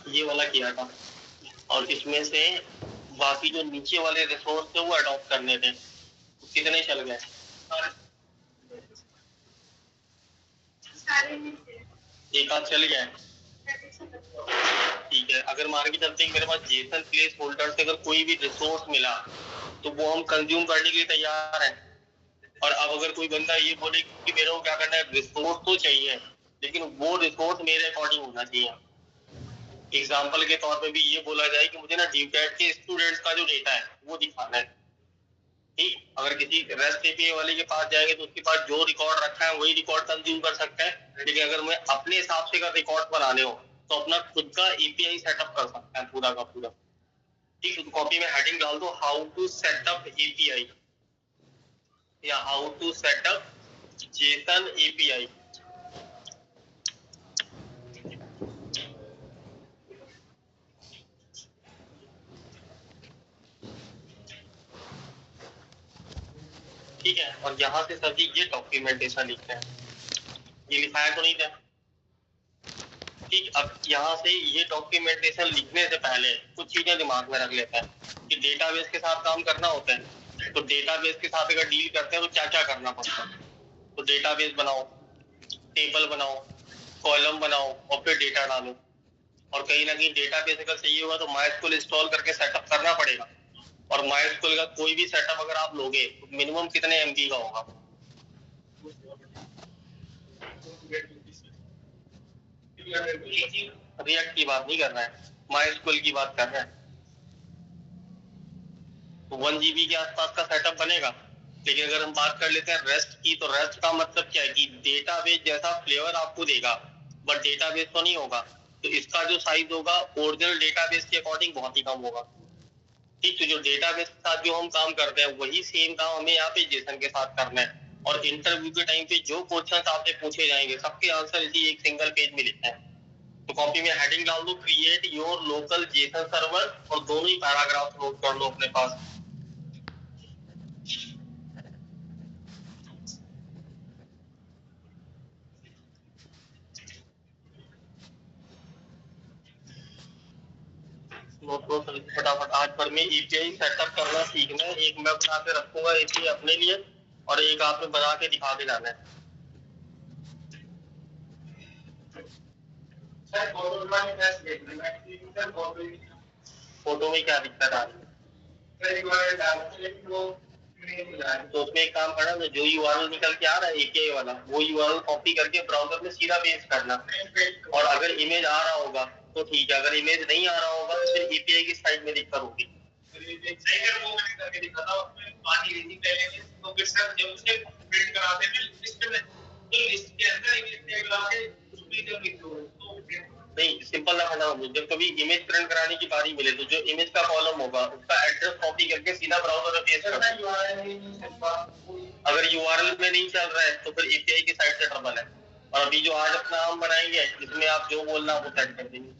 ये वाला किया था, और इसमें से बाकी जो नीचे वाले रिसोर्स थे वो अडॉप्ट करने थे। कितने चल गए? एक आध चल गया। ठीक है, अगर मान के चलते हैं मेरे पास जेसन प्लेस होल्डर से अगर कोई भी रिसोर्स मिला तो वो हम कंज्यूम करने के लिए तैयार हैं। और अब अगर कोई बंदा ये बोले कि मेरे को क्या करना है, रिसोर्स तो चाहिए लेकिन वो रिसोर्स मेरे अकॉर्डिंग होना चाहिए। एग्जाम्पल के तौर पे भी ये बोला जाए कि मुझे ना डीपैट के स्टूडेंट्स का जो डेटा है वो दिखाना है। ठीक, अगर किसी रेस्ट एपीआई वाले के पास जाएंगे तो उसके पास जो रिकॉर्ड रखा है वही रिकॉर्ड कंज्यूम कर सकता है, लेकिन अगर मैं अपने हिसाब से अगर रिकॉर्ड बनाने हो तो अपना खुद का एपीआई सेटअप कर सकता है पूरा का पूरा। ठीक, तो कॉपी में हेडिंग डाल दो हाउ टू सेटअप एपीआई या how to set up JSON API. ठीक है, और यहाँ से सभी ये डॉक्यूमेंटेशन लिखते हैं, ये लिखाया तो नहीं था। ठीक, अब यहाँ से ये डॉक्यूमेंटेशन लिखने से पहले कुछ चीजें दिमाग में रख लेते हैं कि डेटाबेस के साथ काम करना होता है, तो डेटाबेस के साथ अगर डील करते हैं तो क्या क्या करना पड़ता है। तो डेटाबेस बनाओ, टेबल बनाओ, कॉलम बनाओ और फिर डेटा डालो। और कहीं ना कहीं डेटाबेस अगर चाहिए होगा तो माइस्क्यूएल इंस्टॉल करके सेटअप करना पड़ेगा। और माइस्क्यूएल का कोई भी सेटअप अगर आप लोगे तो मिनिमम कितने एमबी का होगा? रिएक्ट की बात नहीं कर रहा है, माइस्क्यूएल की बात कर रहे हैं। तो 1 जीबी के आसपास का सेटअप बनेगा। लेकिन अगर हम बात कर लेते हैं रेस्ट की, तो रेस्ट का मतलब क्या है कि डेटाबेस जैसा फ्लेवर आपको देगा बट डेटाबेस तो नहीं होगा। तो इसका जो साइज होगा ओरिजिनल डेटाबेस के अकॉर्डिंग बहुत ही कम होगा। ठीक, तो जो डेटाबेस के साथ जो हम काम करते हैं वही सेम काम हमें यहाँ पे जेसन के साथ करना है। और इंटरव्यू के टाइम पे जो क्वेश्चन आपसे पूछे जाएंगे सबके आंसर इसी एक सिंगल पेज में लिखना है। तो कॉपी में हेडिंग डाल दो create your local Jason server और दोनों ही पैराग्राफ नोट कर लो अपने पास। फटाफट आज पर में एपीआई सेटअप करना सीखना है। एक मैं बना के रखूंगा एपीआई अपने लिए और एक आपने बना के दिखा के जाना है। फोटो में क्या दिक्कत आ रही है? तो उसमें एक काम करना, जो यूआरएल निकल के आ रहा है एपीआई वाला वो यूआरएल कॉपी करके ब्राउजर में सीधा पेस्ट करना। और अगर इमेज आ रहा होगा तो ठीक है, अगर इमेज नहीं आ रहा होगा तो फिर एपीआई की साइड में दिक्कत होगी। वो मैंने करके दिखा था, उसमें पानी रेती पहले तो फिर सर जब उसे प्रिंट कराते हैं लिस्ट में, तो लिस्ट के अंदर इमेज टैग लगा के उसमें जब लिख दो तो नहीं, सिंपल ना खाना। जब कभी इमेज प्रिंट कराने की बारी मिले तो जो इमेज का कॉलम होगा उसका एड्रेस कॉपी करके सीधा ब्राउजर में पेस्ट करना। अगर यूआरएल में नहीं चल रहा है तो फिर एपीआई की साइड से ट्रबल है। और अभी जो आज अपना हम बनाएंगे इसमें आप जो बोलना वो सेट कर देंगे।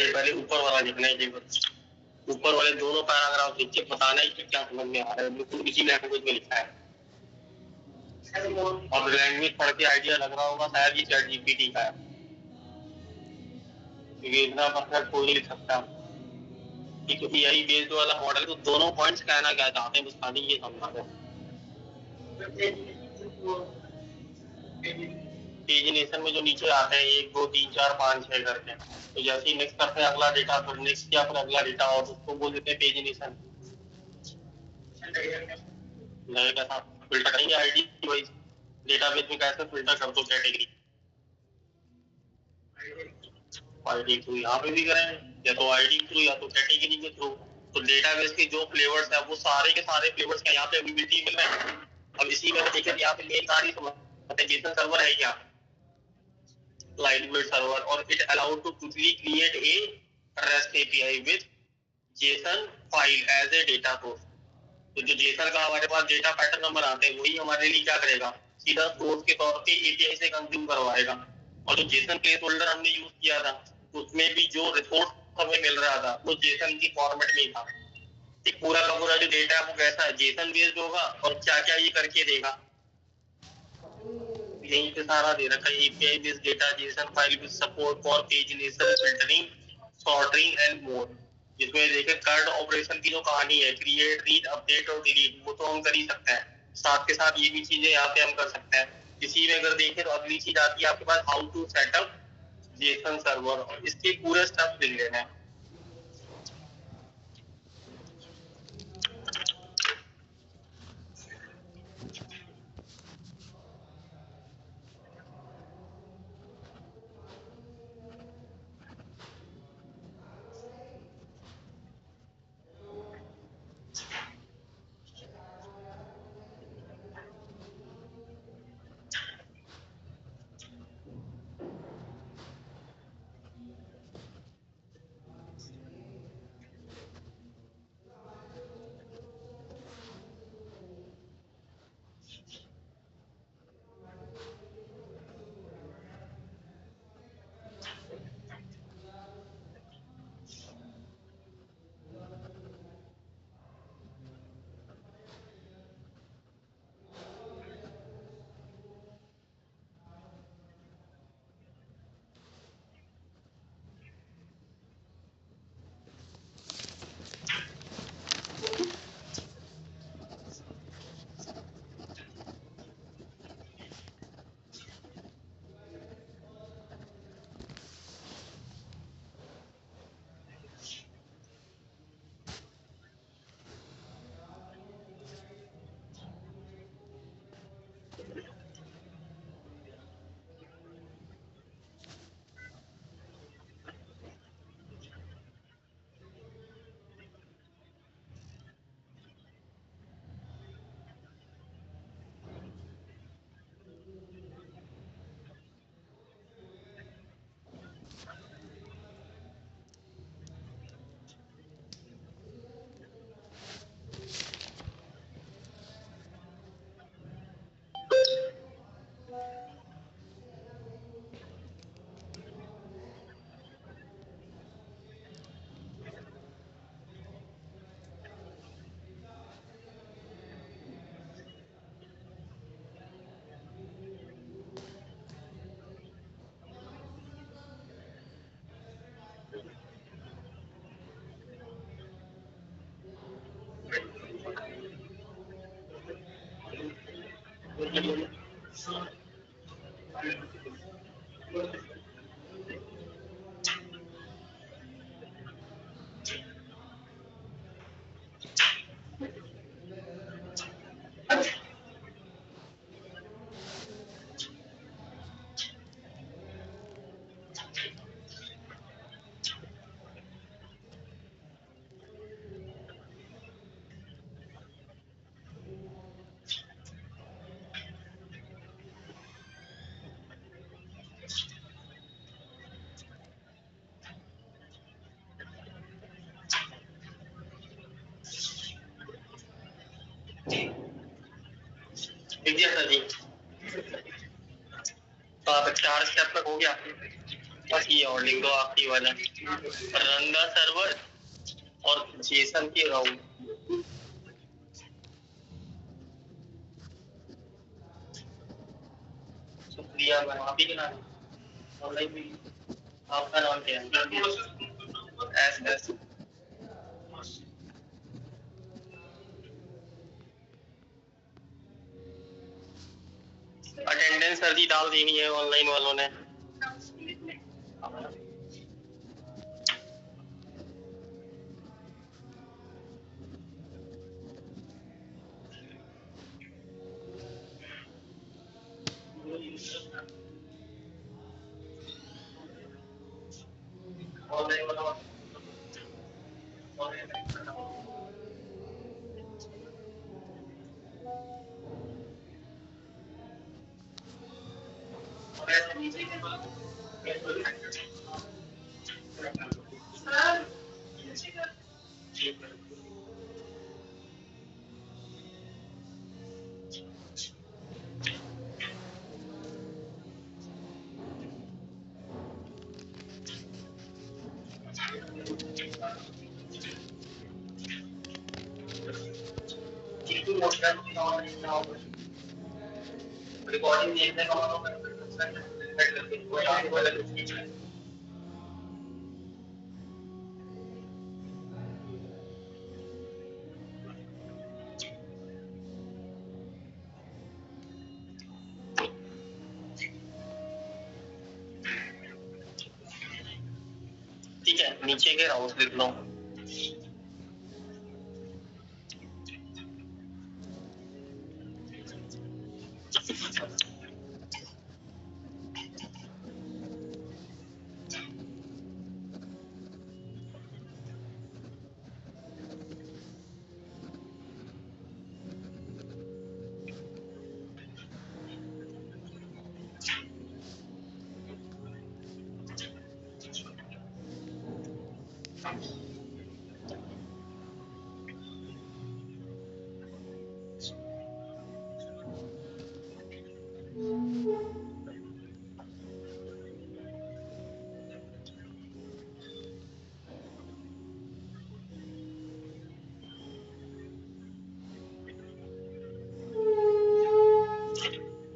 पहले ऊपर वाला लिखना है, ऊपर वाले दोनों पैराग्राफ लिख के बताना है कि क्या समझ में आ रहा है, बिल्कुल इसी लैंग्वेज में लिखा है। और लैंग्वेज पढ़ के आइडिया लग रहा होगा शायद ये चैट जीपीटी का है, क्योंकि इतना परफेक्ट कोई नहीं लिख सकता, क्योंकि यही बेस्ड वाला मॉडल है। तो दोनों पॉइंट्स कहना क्या चाहते हैं बस खाली ये समझा दो। पेजिनेशन में जो नीचे आते हैं 1 2 3 4 5 6 करके, तो जैसे ही नेक्स्ट करते हैं अगला डेटा, फिर नेक्स्ट किया, फिर अगला डेटा, और उसको बोल देते हैं पेजिनेशन। कैसा फिल्टर करेंगे आईडी वाइज, डेटाबेस में कैसे फिल्टर कर दो कैटेगरी, आईडी थ्रू यहाँ पे भी करेंगे, या तो आईडी थ्रू या तो कैटेगरी के थ्रू। तो डेटाबेस के जो फ्लेवर्स है वो सारे के सारे फ्लेवर्स का यहाँ पे अवेलेबिलिटी मिल रहा है। अब इसी में देखिए यहाँ पे मेन सारी जेसन सर्वर है क्या, lightweight server, or it allowed to quickly create a REST API with JSON file as a data source। तो जो JSON का हमारे पास डेटा पैटर्न नंबर आते हैं वही हमारे लिए क्या करेगा, सीधा सोर्स के तौर पे API से कंज्यूम करवाएगा। और जो JSON प्लेस होल्डर हमने यूज किया था उसमें भी जो रिसोर्स हमें मिल रहा था वो JSON की फॉर्मेट में ही था। एक पूरा का पूरा जो डेटा है वो कैसा है, JSON बेस्ड होगा, और क्या क्या ये करके देगा यहीं पे सारा दे रखा है। API based data JSON file with support for pagination, filtering, sorting and more। जिसमें देखें कर्ड ऑपरेशन की जो कहानी है, क्रिएट, रीड, अपडेट और डिलीट, वो तो हम कर ही सकते हैं, साथ के साथ ये भी चीजें यहाँ पे हम कर सकते हैं। इसी में अगर देखें तो अगली चीज आती है आपके पास how to set up JSON server, और इसके पूरे स्टेप्स लिख लेना है। लिख दिया था जी, तो आप 4 स्टेप तक हो गया। बस ये और लिख दो आखिरी वाला, रन द सर्वर और जेसन की राउट। शुक्रिया मैम, आप ही के नाम ऑनलाइन भी आपका नाम क्या है? S S. अटेंडेंस सर जी डाल देनी है ऑनलाइन वालों ने। ऑनलाइन वालों रिकॉर्डिंग देखने का ठीक है, नीचे के राउंड लिख लो।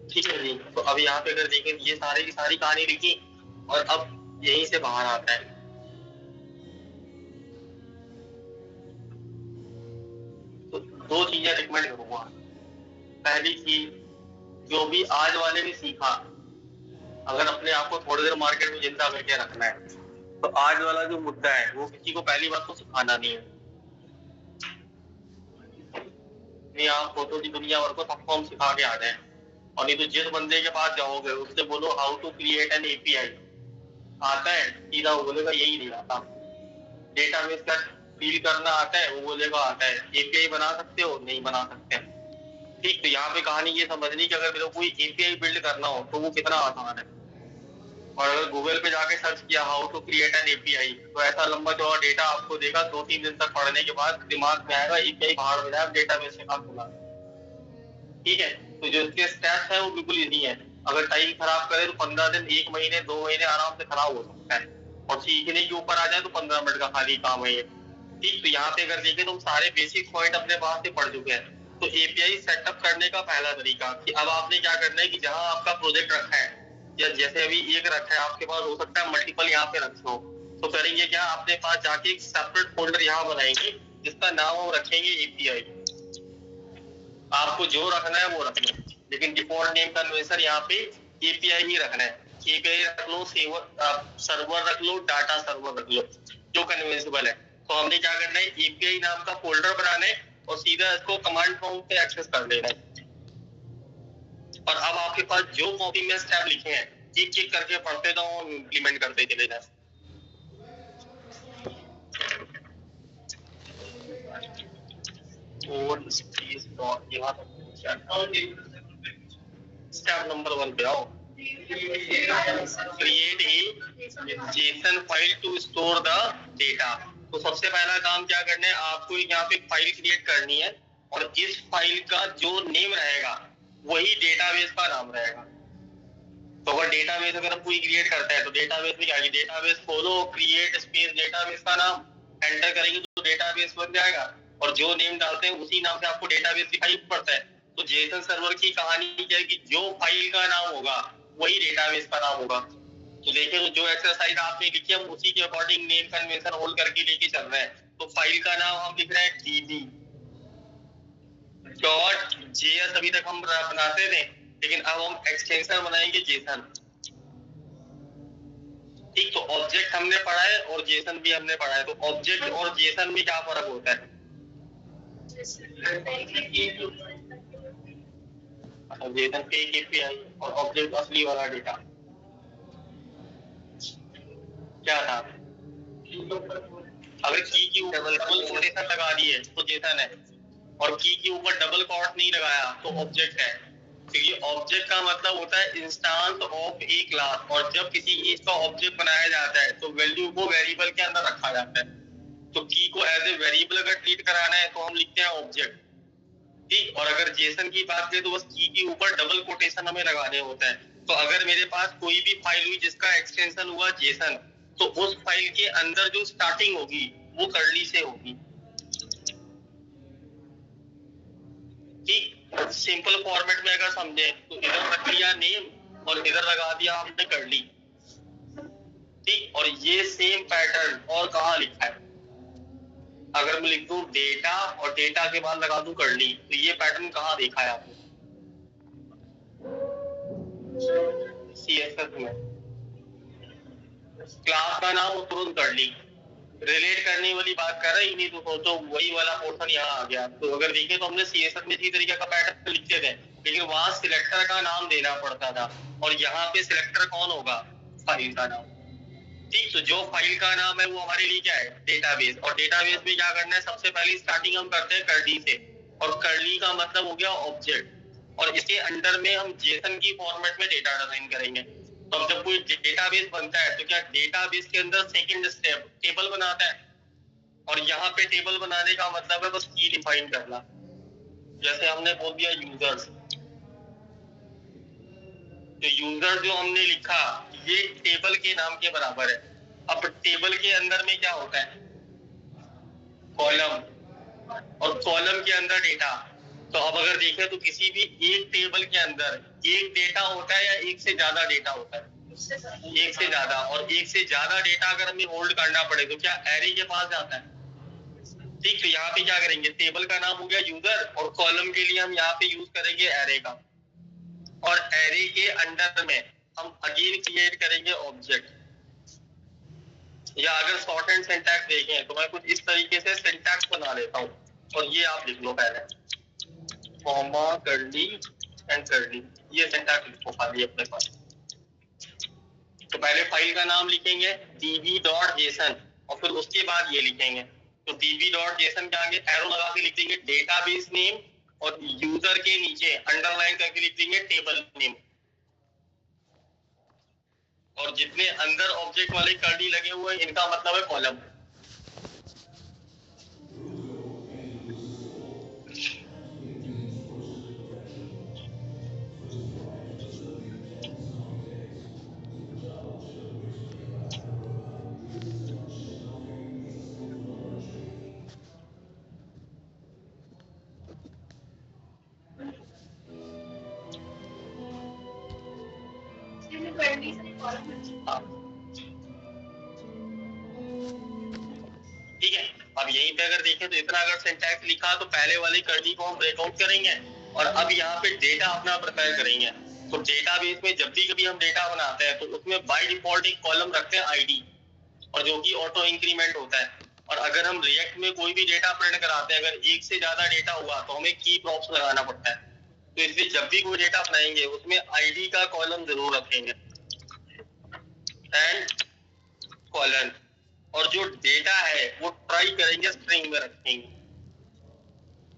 ठीक है जी, तो अब यहाँ पे अगर देखें ये सारी की सारी कहानी लिखी और अब यहीं से बाहर आता है। तो दो चीजें रिकमेंड करूंगा। पहली चीज, जो भी आज वाले ने सीखा, अगर अपने आप को थोड़ी देर मार्केट में जिंदा करके रखना है तो आज वाला जो मुद्दा है वो किसी को पहली बात तो सिखाना नहीं है। नहीं, आप फोटो की दुनिया भर को सबको हम सिखा के आ जाए, और नहीं तो जिस बंदे के पास जाओगे उससे बोलो how to create an API, आता है सीधा वो बोलेगा यही नहीं आता। डेटाबेस का फील करना आता है, वो बोलेगा आता है। एपीआई बना सकते हो, नहीं बना सकते। ठीक, तो यहाँ पे कहानी ये समझनी कि अगर मेरे को कोई एपीआई बिल्ड करना हो तो वो कितना आसान है। और अगर गूगल पे जाके सर्च किया how to create an API तो ऐसा लंबा चौड़ा डेटा आपको देगा, 2-3 दिन तक पढ़ने के बाद दिमाग में आएगा एपीआई बाहर में जाए डेटाबेस से काम खुला। ठीक है, तो जो इसके स्टेप्स है वो बिल्कुल इजी है। अगर टाइम खराब करे तो 15 दिन, 1 महीने, 2 महीने आराम से खराब हो सकता है, और सीखने के ऊपर आ जाए तो 15 मिनट का खाली काम है ये। ठीक, तो यहाँ पे अगर देखें तो हम सारे बेसिक पॉइंट अपने पास से पढ़ चुके हैं। तो एपीआई सेटअप करने का पहला तरीका कि अब आपने क्या करना है कि जहां आपका प्रोजेक्ट रखा है, या जैसे अभी एक रखा है, आपके पास हो सकता है मल्टीपल यहाँ पे रखे हो, तो करेंगे क्या, अपने पास जाके एक सेपरेट फोल्डर यहाँ बनाएंगे जिसका नाम हम रखेंगे एपीआई। आपको जो रखना है वो रखना है, लेकिन डिफॉल्ट नेम कन्वेंशन यहाँ पे एपीआई ही रखना है। एपीआई रख लो, सर्वर रख लो, डाटा सर्वर रख लो, जो कन्वेंसिबल है। तो हमने क्या करना है, एपीआई नाम का फोल्डर बनाना है और सीधा इसको कमांड प्रॉम्प्ट पे एक्सेस कर देना है। और अब आपके पास जो कॉपी में स्टेप लिखे हैं एक एक करके पढ़ते जाओ, इम्प्लीमेंट करते चले जाए। और स्टेप नंबर 1 पे आओ, create a JSON file to store the data. तो सबसे पहला काम क्या करना है, आपको यहाँ पे फाइल क्रिएट करनी है, और इस फाइल का जो नेम रहेगा वही डेटाबेस का नाम रहेगा। तो अगर डेटाबेस अगर हम कोई क्रिएट करते हैं तो डेटाबेस में क्या है, डेटाबेस खोलो, क्रिएट स्पेस डेटाबेस का नाम एंटर करेंगे तो डेटाबेस बन जाएगा, और जो नेम डालते हैं उसी नाम से आपको डेटाबेस दिखाई पड़ता है। तो जेसन सर्वर की कहानी क्या है कि जो फाइल का नाम होगा वही डेटाबेस का नाम होगा। तो देखिए, तो जो एक्सरसाइज आपने लिखी हम उसी के अकॉर्डिंग नेम कन्वेंशन होल्ड करके लेके चल रहे हैं। तो फाइल का नाम हम लिख रहे हैं db डॉट जेएस, अभी तक हम बनाते थे, लेकिन अब हम एक्सटेंशन बनाएंगे जेसन। ठीक, तो ऑब्जेक्ट हमने पढ़ा है और जेसन भी हमने पढ़ा है। तो ऑब्जेक्ट और जेसन में क्या फर्क होता है? जेसन पे एक एपीआई और ऑब्जेक्ट असली वाला डेटा क्या था? अगर की के ऊपर डबल कोटेशन लगा दिए तो जेसन है, और की के ऊपर डबल कॉट नहीं लगाया तो ऑब्जेक्ट है। क्योंकि ऑब्जेक्ट का मतलब होता है इंस्टांस ऑफ ए क्लास, और जब किसी चीज का ऑब्जेक्ट बनाया जाता है तो वैल्यू को वेरिएबल के अंदर रखा जाता है। तो की को एज ए वेरिएबल अगर ट्रीट कराना है तो हम लिखते हैं ऑब्जेक्ट। ठीक, और अगर जेसन की बात करें तो बस की के ऊपर डबल कोटेशन हमें लगाने होता है। तो अगर मेरे पास कोई भी फाइल हुई जिसका एक्सटेंशन हुआ जेसन, तो उस फाइल के अंदर जो स्टार्टिंग होगी वो कर्ली से होगी। ठीक, सिंपल फॉर्मेट में अगर समझे तो इधर रख लिया नेम और इधर लगा दिया हमने कर्ली। ठीक, और ये सेम पैटर्न और कहाँ लिखा है? अगर मैं लिख दूं डेटा और डेटा के बाद लगा दूं कर्ली, तो ये पैटर्न कहाँ देखा है आपने? सीएसएस में क्लास का नाम तुरंत कर्ली, रिलेट करने वाली बात कर रहे ही नहीं, तो सोचो वही वाला पोर्शन यहाँ आ गया। तो अगर देखें तो हमने सीएसएस में इसी तरीके का पैटर्न लिखते थे, लेकिन वहां सिलेक्टर का नाम देना पड़ता था, और यहाँ पे सिलेक्टर कौन होगा? फाइल का नाम। ठीक, तो जो फाइल का नाम है वो हमारे लिए क्या है? डेटाबेस। और डेटाबेस में क्या करना है? सबसे पहले स्टार्टिंग हम करते हैं कर्ली से, और कर्ली का मतलब हो गया ऑब्जेक्ट, और इसके अंडर में हम जेसन की फॉर्मेट में डेटा डिजाइन करेंगे। तो अब जब कोई डेटाबेस बनता है तो क्या डेटाबेस के अंदर सेकंड स्टेप टेबल बनाता है, और यहाँ पे टेबल बनाने का मतलब है बस की डिफाइन करना। जैसे हमने बोल दिया यूजर्स, तो यूजर जो हमने लिखा ये टेबल के नाम के बराबर है। अब टेबल के अंदर में क्या होता है? कॉलम, और कॉलम के अंदर डेटा। तो अब अगर देखें तो किसी भी एक टेबल के अंदर एक डेटा होता है या एक से ज्यादा डेटा होता है? एक से ज्यादा, और एक से ज्यादा डेटा अगर हमें होल्ड करना पड़े तो क्या एरे के पास जाता है? ठीक, तो यहाँ पे क्या करेंगे? टेबल का नाम हो गया यूजर, और कॉलम के लिए हम यहाँ पे यूज करेंगे एरे का, और एरे के अंडर में हम अगेन क्रिएट करेंगे ऑब्जेक्ट। या अगर शॉर्ट एंड सिंटैक्स देखें तो मैं कुछ इस तरीके से सिंटैक्स बना लेता हूँ, और ये आप लिख लो पहले, कॉमा कर्ली एंड कर्ली, ये सिंटैक्स लिखो खाली अपने पास। तो पहले फाइल का नाम लिखेंगे db.json, और फिर उसके बाद ये लिखेंगे। तो db.json के आगे एरो लगा के लिख देंगे डेटाबेस नेम, और यूजर के नीचे अंडरलाइन करके लिख देंगे टेबल नेम, और जितने अंदर ऑब्जेक्ट वाले कर्ली लगे हुए हैं इनका मतलब है कॉलम। हाँ, ठीक है। अब यहीं पे अगर देखें तो इतना अगर सिंटैक्स लिखा तो पहले वाली कर्ली को हम ब्रेकआउट करेंगे, और अब यहाँ पे डेटा अपना प्रिपेयर करेंगे। तो डेटाबेस में जब भी कभी हम डेटा बनाते हैं तो उसमें बाय डिफॉल्ट एक कॉलम रखते हैं आईडी, और जो कि ऑटो इंक्रीमेंट होता है। और अगर हम रिएक्ट में कोई भी डेटा प्रिंट कराते हैं, अगर एक से ज्यादा डेटा हुआ तो हमें की प्रॉप्स लगाना पड़ता है। तो इसलिए जब भी कोई डेटा बनाएंगे उसमें आईडी का कॉलम जरूर रखेंगे, एंड कॉलन, और जो डेटा है वो ट्राई करेंगे स्ट्रिंग में रखेंगे।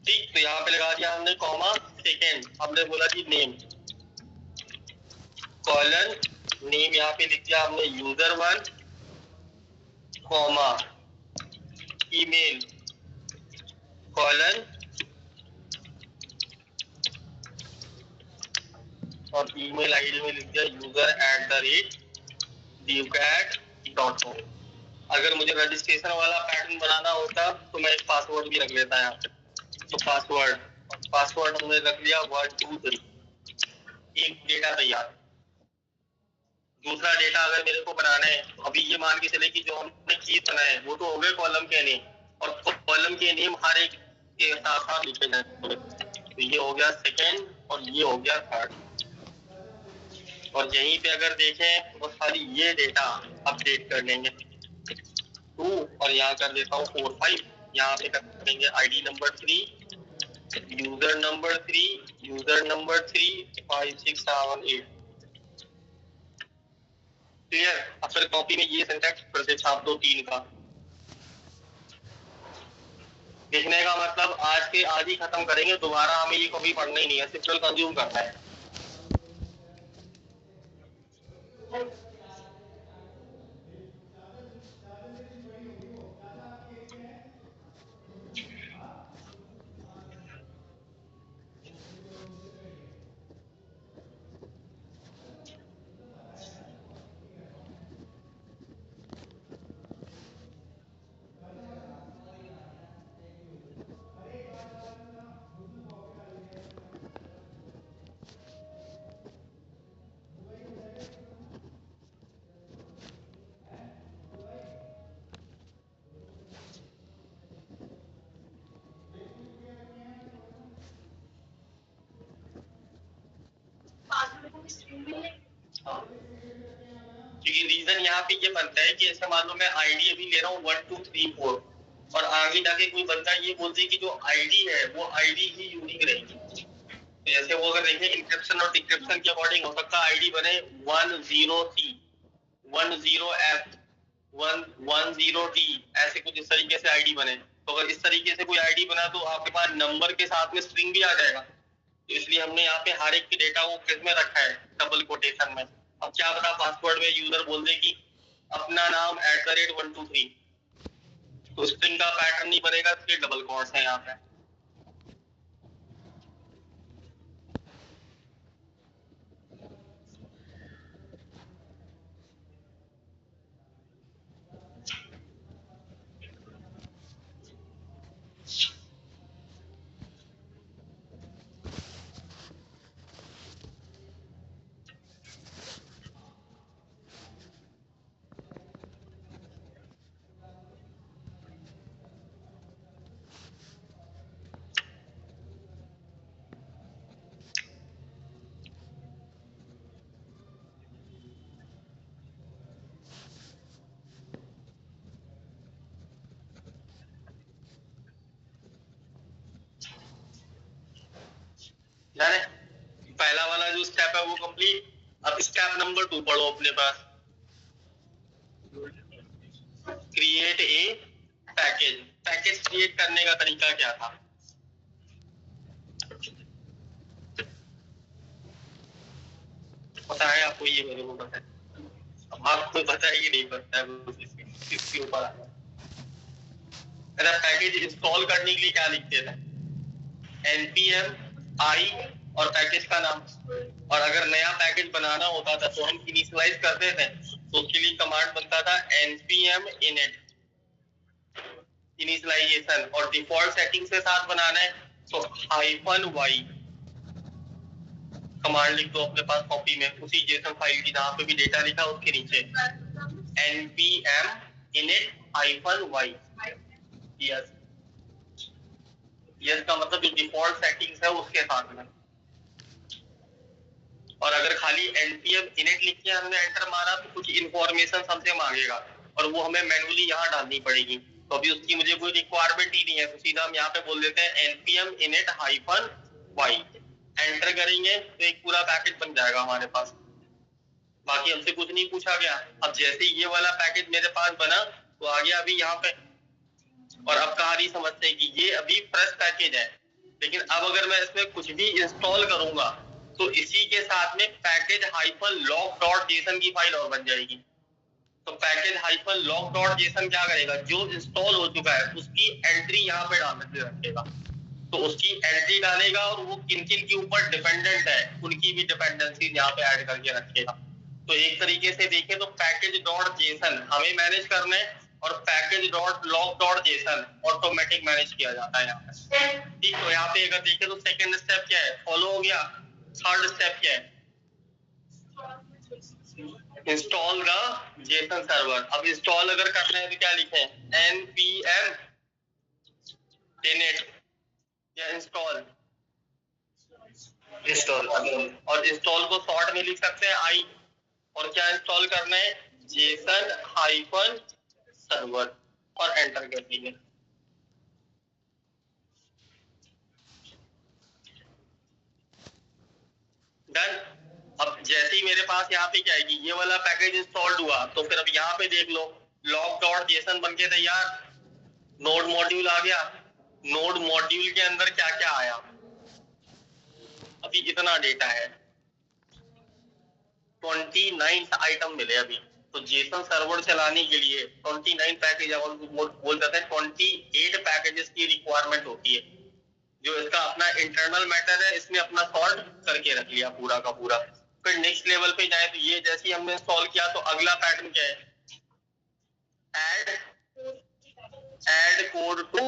ठीक, तो यहाँ पे लगा दिया हमने कॉमा, सेकेंड हमने बोला कि नेम, कॉलन नेम, यहाँ पे लिख दिया हमने यूजर 1, कॉमा ईमेल, कॉलन और ईमेल आईडी में लिख दिया user@dewcat.com। अगर मुझे रजिस्ट्रेशन वाला पैटर्न बनाना होता तो मैं एक पासवर्ड भी रख लेता यहाँ पे। तो पासवर्ड हमने रख लिया 1 2 3। एक डेटा तैयार। दूसरा डेटा अगर मेरे को बनाना है तो अभी ये मान के चले कि जो हमने चीज बनाए वो तो हो गए कॉलम के नेम, और कॉलम के नेम हर एक के साथ साथ लिखे जाए। तो ये हो गया सेकेंड और ये हो गया थर्ड। और यहीं पे अगर देखें तो सारी ये डेटा अपडेट कर लेंगे 2 और यहाँ कर देता हूँ 4 5। यहाँ पे कर देंगे ID number 3, user number 5 6 7 8। Clear. अब फिर कॉपी में ये सिंटैक्स फिर से छाप दो 3 का। लिखने का मतलब आज के आज ही खत्म करेंगे, दोबारा हमें ये कॉपी पढ़ना ही नहीं है, सिर्फ कंज्यूम करना है। क्योंकि रीजन यहाँ पे ये बनता है कि ऐसे मान लो मैं आईडी अभी ले रहा हूँ 1 2 3 4 और आगे जाके कोई बंदा ये बोलते कि जो आईडी है वो आईडी ही यूनिक रहेगी। जैसे वो अगर देखें इंक्रिप्शन और डिक्रिप्शन के अकॉर्डिंग हो सकता है आईडी बने 10C 10F 110D, ऐसे कुछ इस तरीके से आईडी बने। तो अगर इस तरीके से कोई आईडी बना तो आपके पास नंबर के साथ में स्ट्रिंग भी आ जाएगा। तो इसलिए हमने यहाँ पे हर एक के डेटा को किस में रखा है, डबल कोटेशन में। अब क्या पता पासवर्ड में यूजर बोल दे कि अपना नाम @123, तो स्ट्रिंग का पैटर्न नहीं बनेगा, इसलिए डबल कोट्स है यहाँ पे। जाने पहला वाला जो स्टेप है वो कंप्लीट। अब स्टेप नंबर 2 पढ़ो अपने पास। Create a package. Package create करने का तरीका क्या था? पता है आपको? ये मेरे को पता है, अब आपको पता है कि नहीं पता है, इसके ऊपर पैकेज इंस्टॉल करने के लिए क्या लिखते थे? npm i और पैकेज का नाम। और अगर नया पैकेज बनाना होता था तो हम इनिशियलाइज करते थे, तो उसके लिए कमांड बनता था npm init इनिशियलाइजेशन, और डिफॉल्ट सेटिंग के साथ बनाना है तो -y कमांड लिख दो अपने पास कॉपी में, उसी जेसन फाइल की जहां पे भी डेटा लिखा उसके नीचे npm init -y। Yes, yes का मतलब जो डिफॉल्ट सेटिंग्स है उसके साथ में। और अगर खाली npm init लिख के हमने एंटर मारा तो कुछ इंफॉर्मेशन हमसे मांगेगा और वो हमें मैन्युअली यहाँ डालनी पड़ेगी। तो अभी उसकी मुझे कोई रिक्वायरमेंट ही नहीं है, तो सीधा हम यहाँ पे बोल देते हैं npm init -y। एंटर करेंगे तो एक पूरा पैकेज बन जाएगा हमारे पास। बाकी हमसे कुछ नहीं पूछा गया। अब जैसे ये वाला पैकेज मेरे पास बना तो आ गया अभी यहाँ पे। और अब कहानी समझते हैं कि ये अभी फ्रेश पैकेज है, लेकिन अब अगर मैं इसमें कुछ भी इंस्टॉल करूंगा तो इसी के साथ में पैकेज -log.json की फाइल और बन जाएगी। तो पैकेज -log.json क्या करेगा, जो इंस्टॉल हो चुका है उसकी एंट्री यहाँ पे डाल के रखेगा। तो उसकी एंट्री डालेगा और वो किन किन के ऊपर डिपेंडेंट है उनकी भी डिपेंडेंसी यहाँ पे ऐड करके रखेगा। तो एक तरीके से देखें तो पैकेज डॉट जेसन हमें मैनेज करना है और package dot log dot JSON automatic manage किया जाता है यहाँ पे। ठीक, तो यहाँ पे अगर देखें तो सेकंड स्टेप क्या है, फॉलो हो गया। थर्ड स्टेप क्या है, इंस्टॉल द जेसन सर्वर। अब इंस्टॉल अगर करना है तो क्या लिखे, npm init या इंस्टॉल और इंस्टॉल को शॉर्ट में लिख सकते हैं आई। और क्या इंस्टॉल करना है, जेसन हाइफन सर्वर और एंटर कर दीजिए। डन। अब जैसे ही मेरे पास यहाँ पे क्या है कि ये वाला पैकेज इंस्टॉल्ड हुआ तो फिर अब यहाँ पे देख लो लॉग डॉट जेसन बन के तैयार, नोड मॉड्यूल आ गया। नोड मॉड्यूल के अंदर क्या क्या आया, अभी इतना डेटा है, 29 आइटम मिले अभी। तो जेसन सर्वर चलाने के लिए 29 पैकेज बोल जाते हैं, 28 पैकेजेस की रिक्वायरमेंट होती है। जो इसका अपना इंटरनल मैटर है इसमें अपना सॉर्ट करके रख लिया पूरा का पूरा। फिर नेक्स्ट लेवल पे जाए तो ये जैसे ही हमने इंस्टॉल किया तो अगला पैटर्न क्या है, ऐड कोड टू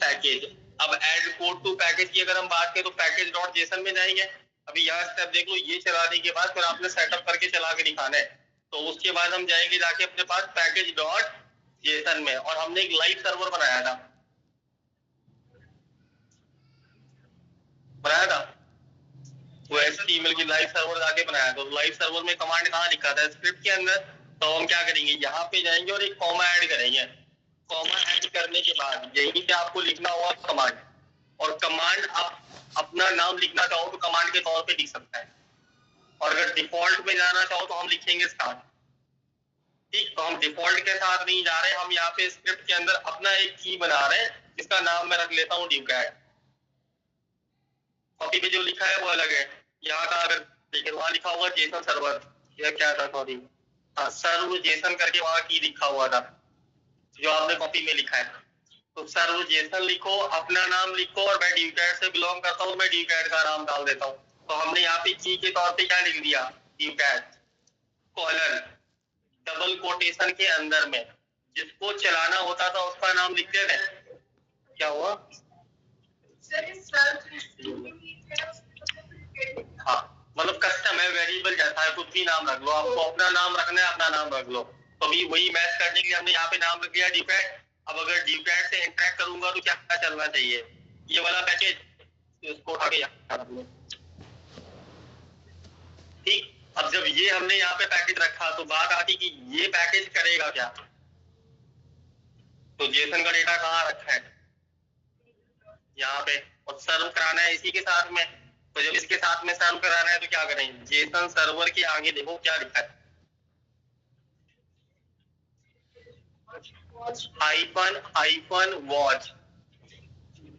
पैकेज। अब ऐड कोड टू पैकेज की अगर हम बात करें तो पैकेज डॉट जेसन में जाएंगे। अभी यहाँ स्टेप देख लो, ये चलाने के बाद फिर आपने सेटअप करके चला के दिखाना है। तो उसके बाद हम जाएंगे जाके अपने पास पैकेज डॉट जेसन में, और हमने एक लाइव सर्वर बनाया था वो HTML की लाइव सर्वर जाके बनाया। तो लाइव सर्वर में कमांड कहाँ लिखा था, स्क्रिप्ट के अंदर। तो हम क्या करेंगे, यहाँ पे जाएंगे और एक कॉमा ऐड करेंगे। कॉमा ऐड करने के बाद यहीं पे आपको लिखना होगा कमांड, और कमांड आप अपना नाम लिखना चाहो तो कमांड के तौर पे लिख सकता है, और अगर डिफॉल्ट में जाना चाहो तो हम लिखेंगे स्टार्ट। ठीक, तो हम डिफॉल्ट के साथ नहीं जा रहे, हम यहाँ पे स्क्रिप्ट के अंदर अपना एक की बना रहे हैं जिसका नाम मैं रख लेता हूँ ड्यूकैट। कॉपी पे जो लिखा है वो अलग है, यहाँ का अगर देखिए वहां लिखा हुआ जेसन सर्वर, या क्या था सॉरी, हाँ सर्व जेसन करके वहां की लिखा हुआ था जो आपने कॉपी में लिखा है। तो सर्व जेसन लिखो, अपना नाम लिखो, और मैं ड्यूकैट से बिलोंग करता हूँ, मैं ड्यूकैट का नाम डाल देता हूँ। तो हमने यहाँ पे की के तौर पे क्या लिख दिया, ड्यूकैट कॉलन डबल कोटेशन के अंदर में जिसको चलाना होता था उसका नाम लिखते थे। क्या हुआ, हाँ मतलब कस्टम है, वेरिएबल जैसा है, कुछ भी नाम रख लो, आपको अपना नाम रखना है अपना नाम रख लो। तो अभी वही मैच करने के लिए हमने यहाँ पे नाम रख दिया ड्यूकैट। अब अगर ड्यूकैट से इंटरेक्ट करूंगा तो क्या चलना चाहिए, ये वाला पैकेज, इसको उठा के रख लो। ठीक, अब जब ये हमने यहाँ पे पैकेज रखा तो बात आती कि ये पैकेज करेगा क्या। तो जेसन का डेटा कहाँ रखा है, यहाँ पे, और सर्व कराना है इसी के साथ में। तो जब इसके साथ में सर्व कराना है तो क्या करें, जेसन सर्वर के आगे देखो क्या लिखा है, हाइफन हाइफन वॉच।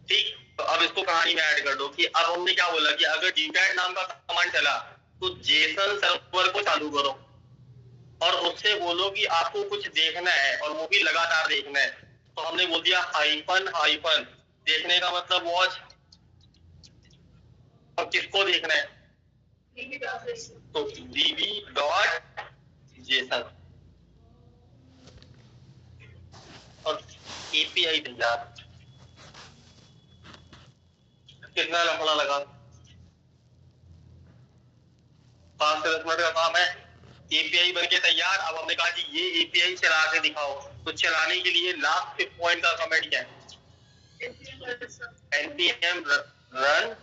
ठीक, तो अब इसको कहानी में ऐड कर दो कि अब हमने क्या बोला कि अगर ड्यूकैट नाम का कमांड चला तो जेसन सर्वर को चालू करो और उससे बोलो कि आपको कुछ देखना है और वो भी लगातार देखना है। तो हमने बोल दिया हाइफन हाइफन, देखने का मतलब वॉच, और किसको देखना है, तो db डॉट जेसन और एपीआई तैयार। कितना लफड़ा लगा, 5 से 10 मिनट का काम है, एपीआई बन के तैयार। अब हमने कहा कि ये एपीआई चला के दिखाओ, तो चलाने के लिए लास्ट पॉइंट का कमेंट क्या है, npm run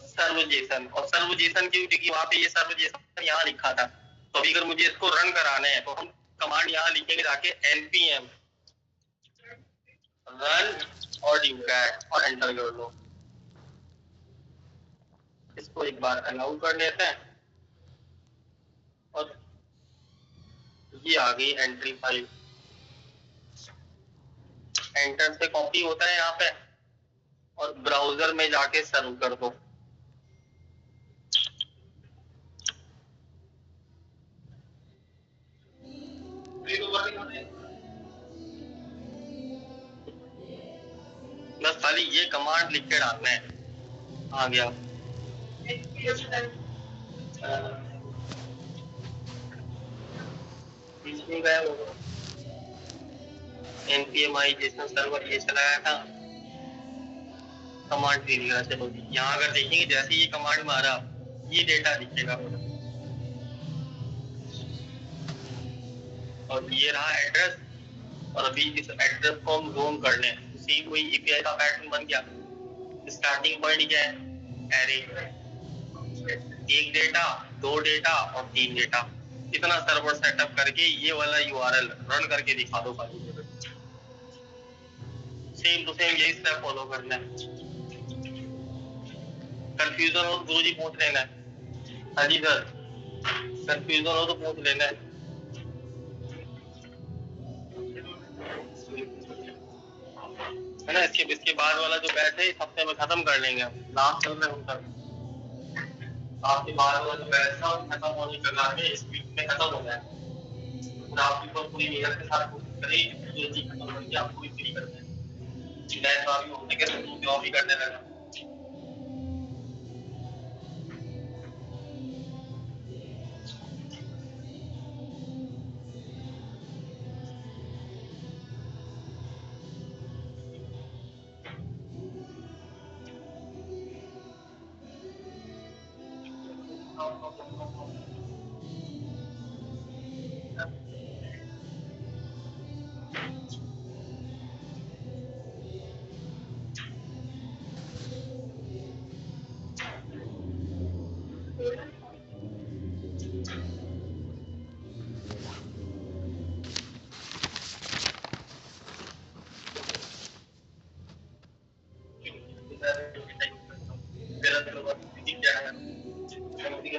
सर्वजेसन। और सर्वजेसन क्यों, क्योंकि वहां पे ये सर्वजेसन यहाँ लिखा था। तो अभी अगर मुझे इसको रन कराना है तो हम कमांड यहाँ लिखेंगे जाके npm रन और ड्यूकैट और एंटर कर लो। इसको एक बार अलाउ कर लेते हैं, और ये आ गई एंट्री फाइल, एंटर से कॉपी होता है यहाँ पे, और ब्राउजर में जाके सर्व कर दो। बस खाली ये कमांड लिख के डालना है। आ गया। npm json सर्वर ये चलाया था, कमांड भी लिखा। चलो यहाँ अगर देखेंगे जैसे ये कमांड मारा ये डेटा दिखेगा, और ये रहा एड्रेस, और अभी इस एड्रेस को हम जोन कर लें, सेम वही एपीआई का पैटर्न बन गया। स्टार्टिंग पॉइंट क्या है, एरे, एक डेटा, दो डेटा और तीन डेटा। इतना सर्वर सेटअप करके ये वाला यूआरएल रन करके दिखा दो खाली। सेम टू सेम यही स्टेप फॉलो करना है। कंफ्यूजन हो तो गुरुजी पूछ लेना है। हाँ जी सर, कंफ्यूजन हो तो पूछ लेना है। है ना, इसके बाद वाला जो बैच है इस हफ्ते में खत्म कर लेंगे। लास्ट चल रहे हैं आपके बाद वाला जो बैच था खत्म होने के बाद इस वीक में खत्म हो जाए। आप people पूरी मेहनत के साथ कोशिश करें जो चीज खत्म करके आपको भी फ्री करते हैं। बैच अभी होने के बाद जॉब भी करने लगा।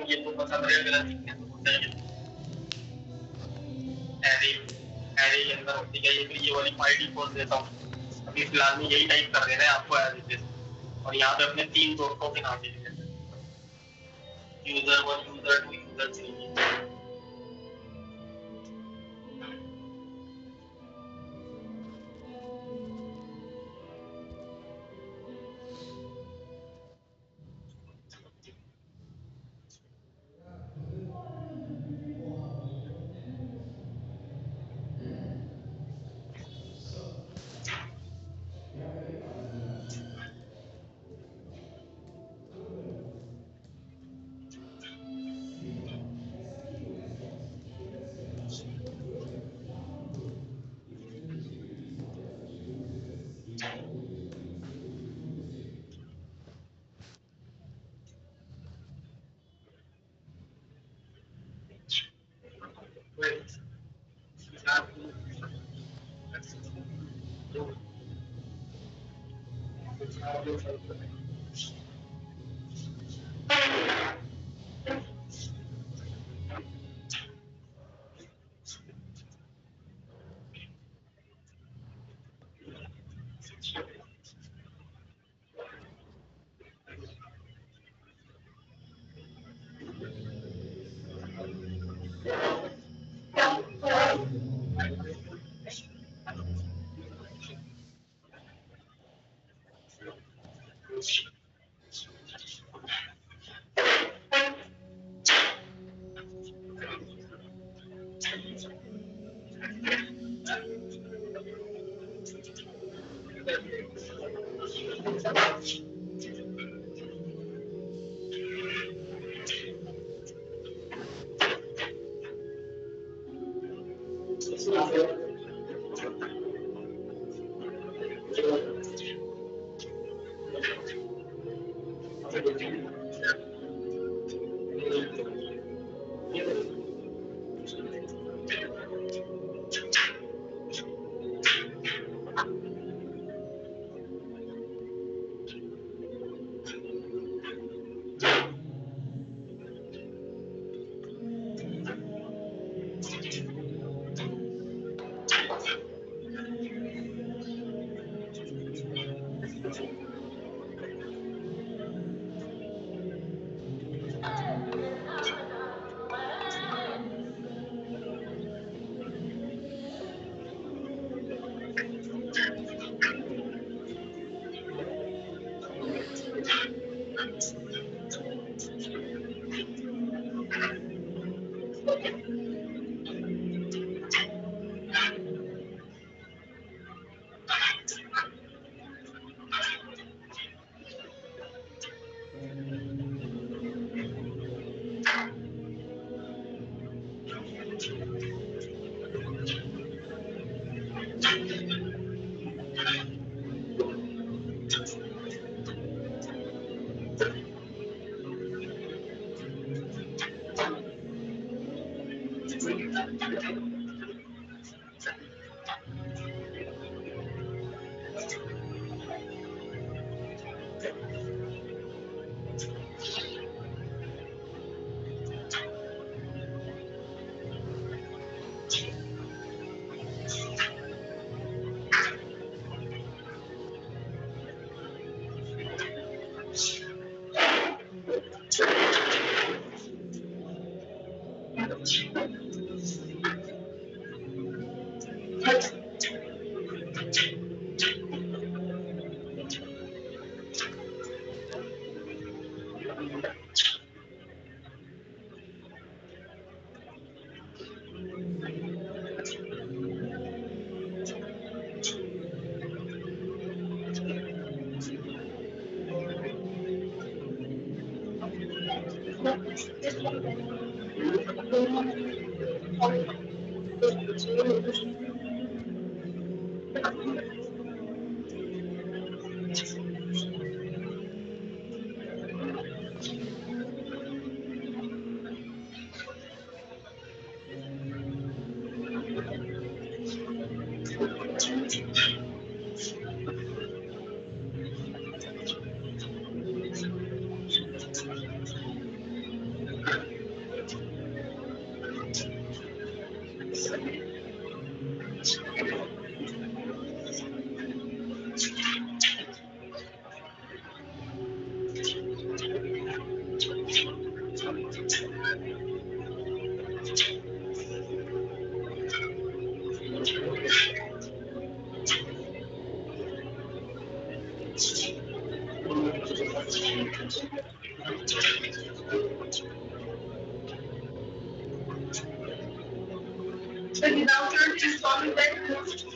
ये तो पसंद है एरे के अंदर होती है, ये वाली आईडी खोल देता हूँ। अभी फिलहाल में यही टाइप कर देना है आपको एज इट इज, और यहाँ पे अपने तीन दोस्तों के नाम लिख देना है, यूजर 1, यूजर 2, यूजर 3।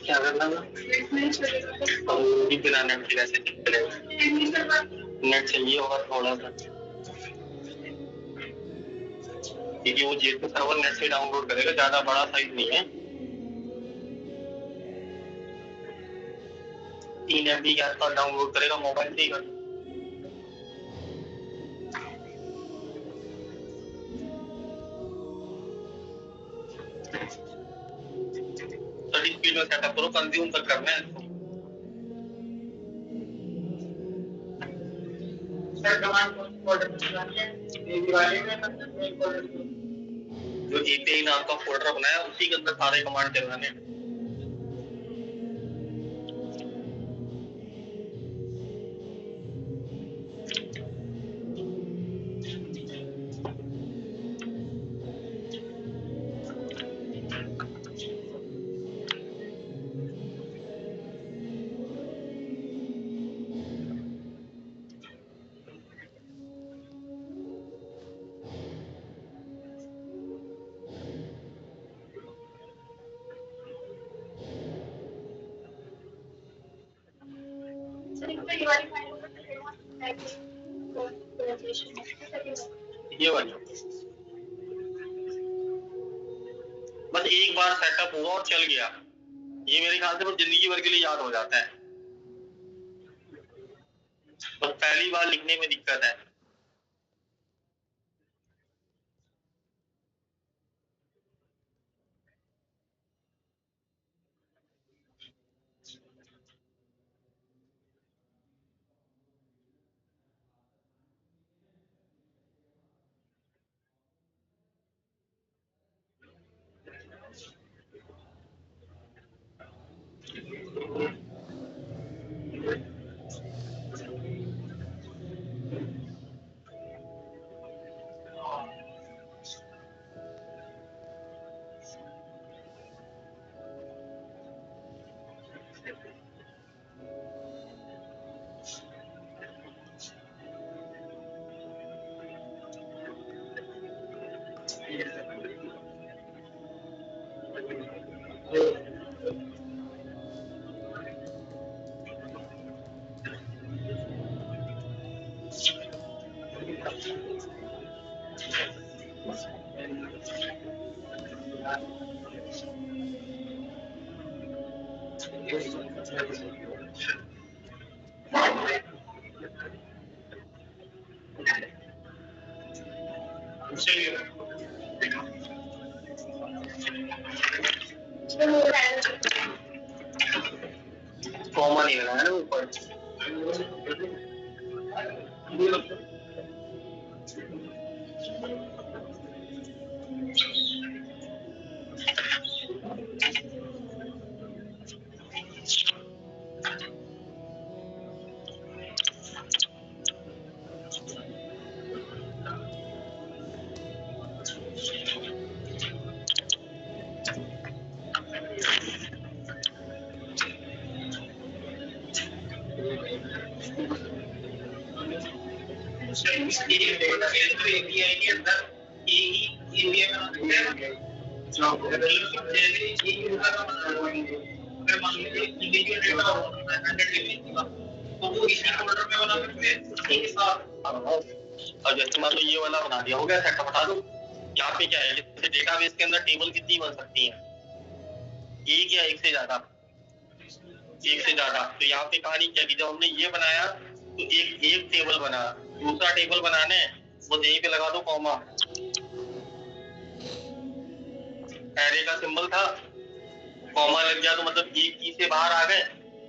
क्या करना था? बिना नेट के कैसे चलेगा? नेट चाहिए होगा थोड़ा सा, क्योंकि वो जेट सर्वर नेट से डाउनलोड करेगा, ज्यादा बड़ा साइज नहीं है, 3 MB के आसपास डाउनलोड करेगा, मोबाइल से ही कर। स्पीड में सेटअप करो, कंज्यूम तक करना है इसको। जो API नाम का फोल्डर बनाया उसी के अंदर सारे कमांड चलाने हैं। ये वाली बस एक बार सेटअप हुआ और चल गया, ये मेरे ख्याल से बस जिंदगी भर के लिए याद हो जाता है, बस पहली बार लिखने में दिक्कत है। कॉमा नहीं लगाया ना ऊपर। और जैसे मान लो ये वाला बना दिया, हो गया सेटअप। बता दो यहाँ पे क्या है, जैसे डेटाबेस के अंदर टेबल कितनी बन सकती है, एक या एक से ज्यादा, एक से ज्यादा। तो यहाँ पे कहानी क्या की, जब हमने ये बनाया तो एक टेबल बना, दूसरा टेबल बनाने वो यहीं पे लगा दो कॉमा, एरे का सिंबल था, कॉमा लग गया तो मतलब एक की से बाहर आ गए।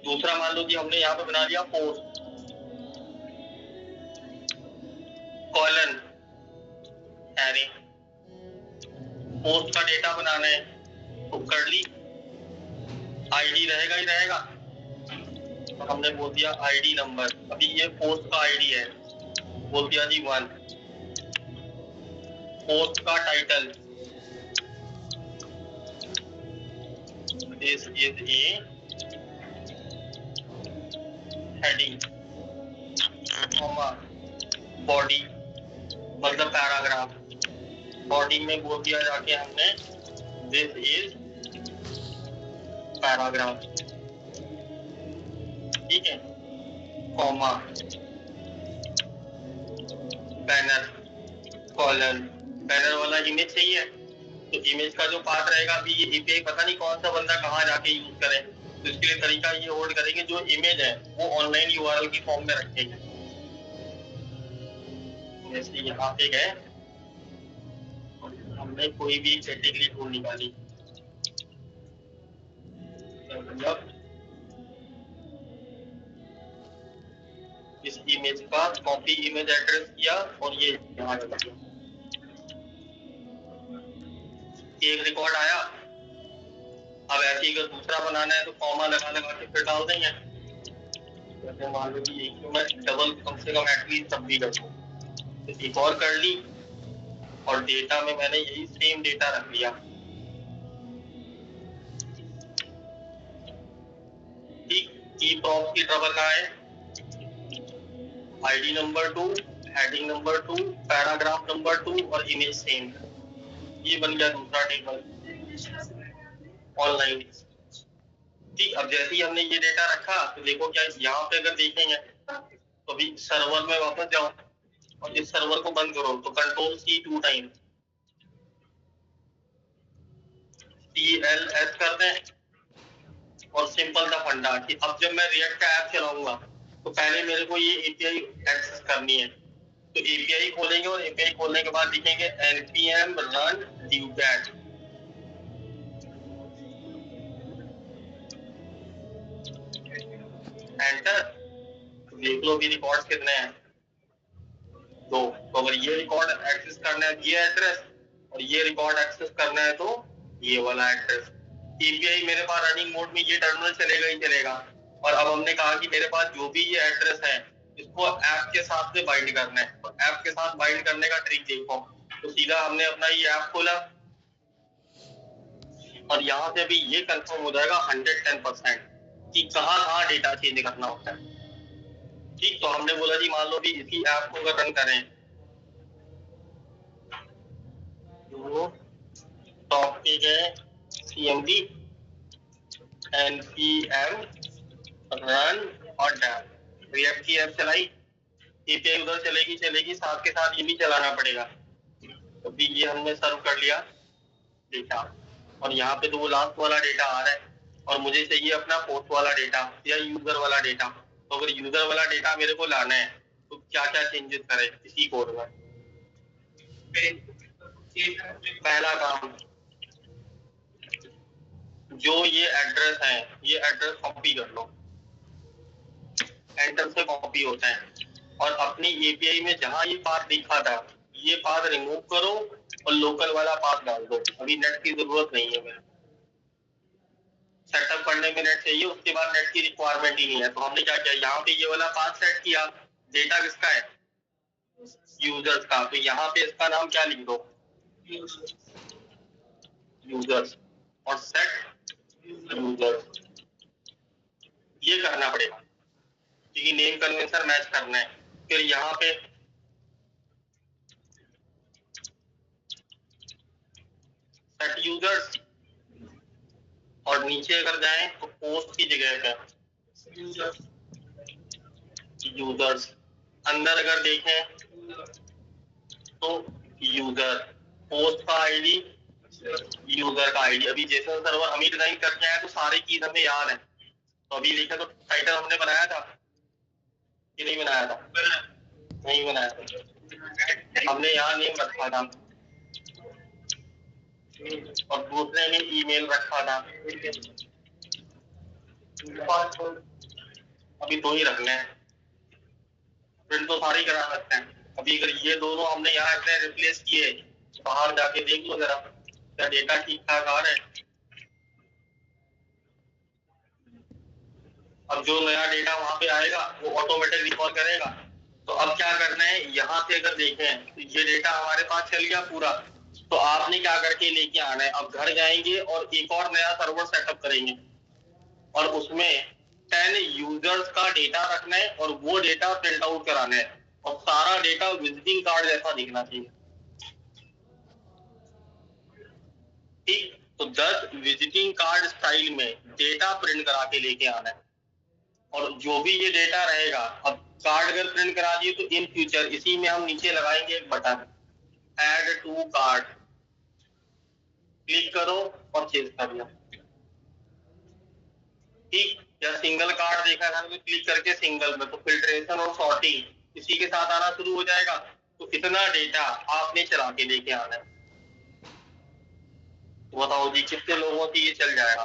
दूसरा मान लो कि हमने यहाँ पे बना दिया पोस्ट, कॉलन, एरे। पोस्ट का डेटा बनाना है तो कर ली, आईडी रहेगा ही रहेगा, तो हमने बोल दिया आईडी नंबर। अभी ये पोस्ट का आईडी है, बोल दिया जी 1। पोस्ट का title, this is a heading, comma, body मतलब पैराग्राफ, बॉडी में बोल दिया जाके हमने दिस इज पैराग्राफ, ठीक है, कॉमा, बैनर, कॉलन। बैनर वाला इमेज चाहिए तो इमेज का जो पार्ट रहेगा, अभी ये एपीआई पता नहीं कौन सा बंदा कहाँ जाके यूज करे, तो इसके लिए तरीका ये होल्ड करेंगे, जो इमेज है वो ऑनलाइन यूआरएल की फॉर्म में रखेंगे। जैसे यहाँ पे गए, हमने कोई भी कैटेगरी ढूंढ निकाली, मतलब इस इमेज का कॉपी इमेज एड्रेस किया और ये यहाँ लगा दिया। एक रिकॉर्ड आया, अब ऐसे ही अगर दूसरा बनाना है तो कॉमा लगा लगा के फिर डाल देंगे। जैसे मान लो कि एक मैं डबल कम से कम एटलीस्ट तब भी कर दूं, तो एक और कर ली और डेटा में मैंने यही सेम डेटा रख लिया, ठीक। की प्रॉम्प्ट की ट्रबल ना है, ID number 2, heading number 2, paragraph number 2 और इमेज सेम। ये बन गया दूसरा टेबल ऑनलाइन, ठीक। अब जैसे ही हमने ये डेटा रखा तो देखो क्या, यहाँ पे अगर देखेंगे तो अभी सर्वर में वापस जाओ और इस सर्वर को बंद करो तो कंट्रोल C 2 टाइम, TLS कर दें और सिंपल सा फंडा कि अब जब मैं रिएक्ट का ऐप चलाऊंगा तो पहले मेरे को ये एपीआई एक्सेस करनी है। तो एपीआई खोलेंगे और एपीआई खोलने के बाद लिखेंगे npm run dubhat, एंटर। तो देख लो भी रिकॉर्ड कितने हैं, 2। तो अगर ये रिकॉर्ड एक्सेस करना है ये एड्रेस और ये रिकॉर्ड एक्सेस करना है तो ये वाला एड्रेस। एपीआई मेरे पास रनिंग मोड में ये टर्मिनल चलेगा ही चलेगा। और अब हमने कहा कि मेरे पास जो भी ये एड्रेस है इसको ऐप के साथ में बाइंड करना है, तो ऐप के साथ बाइंड करने का ट्रिक देखो। तो सीधा हमने अपना ये ऐप खोला और यहाँ से भी ये कंफर्म हो जाएगा 110% कि कहाँ डेटा चेंज करना होता है, ठीक। तो हमने बोला जी मान लो भी इसी ऐप को अगर रन करें तो टॉप पे गए cmd npm रन और डैम, रिएक्ट की ऐप चलाई, एपीआई उधर चलेगी, साथ के साथ ये भी चलाना पड़ेगा। तो भी ये हमने सर्व कर लिया डेटा। और यहाँ पे तो वो लास्ट वाला डेटा आ रहा है और मुझे चाहिए अपना पोस्ट वाला डेटा या यूजर वाला डेटा। तो अगर यूजर वाला डेटा मेरे को लाना है तो क्या क्या चेंजेस करें इसी कोड में? पहला काम, जो ये एड्रेस है ये एड्रेस कॉपी कर लो, एंटर से कॉपी होता है और अपनी एपीआई में जहां ये पाथ लिखा था ये पाथ रिमूव करो और लोकल वाला पाथ डाल दो। अभी नेट की जरूरत नहीं है, मेरे सेटअप करने में नेट चाहिए, उसके बाद नेट की रिक्वायरमेंट ही नहीं है। तो हमने क्या किया, यहाँ पे ये वाला पाथ सेट किया, डेटा किसका है, यूजर्स का। तो यहाँ पे इसका नाम क्या लिख दो, यूजर्स, और सेट यूजर्स। ये करना पड़ेगा क्योंकि नेम कन्वेंशन मैच करना है। फिर यहाँ पे सेट यूजर्स और नीचे अगर जाएं तो पोस्ट की जगह पे यूजर्स, अंदर अगर देखें तो यूजर, पोस्ट का आईडी, यूजर का आईडी। अभी जेसन सर्वर हम ही डिजाइन करके आए तो सारे कीज हमें याद है। तो अभी लिखा तो टाइटल हमने बनाया था कि नहीं बनाया था, नहीं बनाया था, हमने यहाँ नेम रखा था और दूसरे में ईमेल रखा था। अभी दो ही रखने हैं, प्रिंट तो सारे करा सकते हैं। अभी अगर ये दोनों हमने यहाँ इतने रिप्लेस किए, बाहर जाके देख लो जरा क्या डेटा ठीक ठाक आ रहा है। अब जो नया डेटा वहां पे आएगा वो ऑटोमेटिक रिकॉल करेगा। तो अब क्या करना है, यहाँ से अगर देखें तो ये डेटा हमारे पास चल गया पूरा। तो आपने क्या करके लेके आना है, अब घर जाएंगे और एक और नया सर्वर सेटअप करेंगे और उसमें 10 यूजर्स का डेटा रखना है और वो डेटा प्रिंट आउट कराना है और सारा डेटा विजिटिंग कार्ड जैसा दिखना चाहिए। ठीक, तो 10 विजिटिंग कार्ड स्टाइल में डेटा प्रिंट करा के लेके आना है और जो भी ये डेटा रहेगा, अब कार्ड अगर प्रिंट करा दिए तो इन फ्यूचर इसी में हम नीचे लगाएंगे एक button add to cart, click करो और चेंज कर लो। ठीक, या सिंगल कार्ड देखा था तो क्लिक करके सिंगल में, तो फिल्ट्रेशन और सॉर्टिंग इसी के साथ आना शुरू हो जाएगा। तो इतना डेटा आपने चला के लेके आना है। तो बताओ जी कितने लोगों की ये चल जाएगा,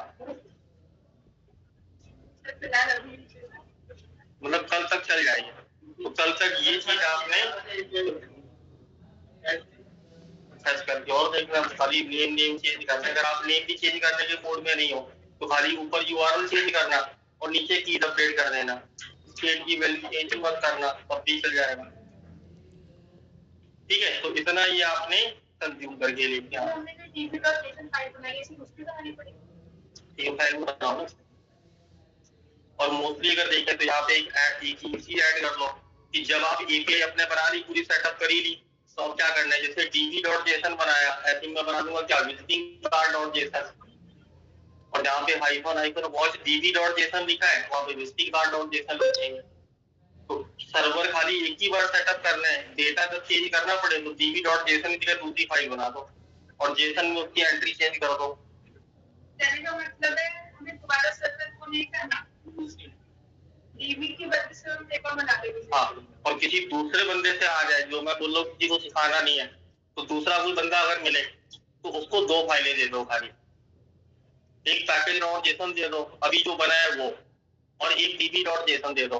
मतलब कल तक चल जाएगी। तो कल तक ये चीज आपने सर्च करके और देखना, खाली नेम चेंज करना। अगर आप नेम भी चेंज करने के कोड में नहीं हो तो खाली ऊपर यूआरएल चेंज करना और नीचे कीज अपडेट कर देना, स्टेट की वैल्यू चेंज मत करना, तब भी चल जाएगा। ठीक है, तो इतना ये आपने कंज्यूम करके लेके आना। फाइल बनाओ और मोस्टली अगर देखें तो यहाँ पे एक चीज ऐड कर लो कि जब आप एपीआई अपने बना ली, पूरी सेटअप करी ली, तो अब क्या करना है, जैसे db.json बनाया, ऐसे मैं बना दूंगा क्या, विजिटिंग कार्ड.json, और जहाँ पे हाइफन वॉच db.json लिखा है वहाँ पे विजिटिंग कार्ड.json लिखेंगे। तो सर्वर खाली एक ही बार सेटअप करना है, डेटा जब चेंज करना पड़े तो db.json की जगह दूसरी फाइल बना दो और जेसन में उसकी एंट्री चेंज कर दो। कहने का मतलब है हमें दोबारा सर्वर को नहीं करना, डीबी की वजह से हम पेपर बना देंगे। हाँ, और किसी दूसरे बंदे से आ जाए, जो मैं बोल रहा हूँ किसी को सिखाना नहीं है, तो दूसरा कोई बंदा अगर मिले तो उसको 2 फाइलें दे दो खाली, एक पैकेज.json दे दो अभी जो बना है वो, और एक db.json दे दो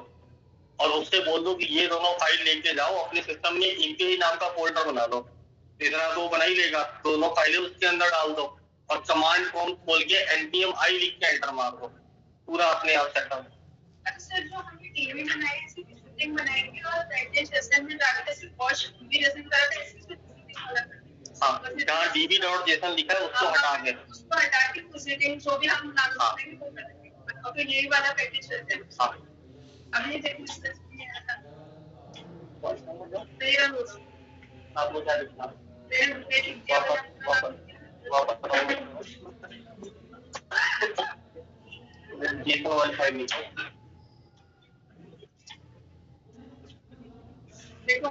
और उससे बोल दो कि ये दोनों फाइल लेके जाओ अपने सिस्टम में एपीआई नाम का फोल्डर बना दो। इतना तो बना ही लेगा, दोनों फाइलें उसके अंदर डाल दो और कमांड प्रॉम्प्ट खोल के npm i लिख के एंटर मार दो, पूरा अपने आप सेटअप। सर जो हमने टीवी बनाई इसी की शूटिंग बनाएंगे और पैकेज.json में डालकर सिर्फ वॉच db.json करा के इसको हाँ, जहाँ db.json लिखा है उसको हटा के शूटिंग जो भी हम नाम देंगे वो करेंगे और फिर यही वाला पैकेज रहता है। हाँ, अभी देखिए तेरा आप मुझे लिखना जेसन वाईफाई लिखो, देखो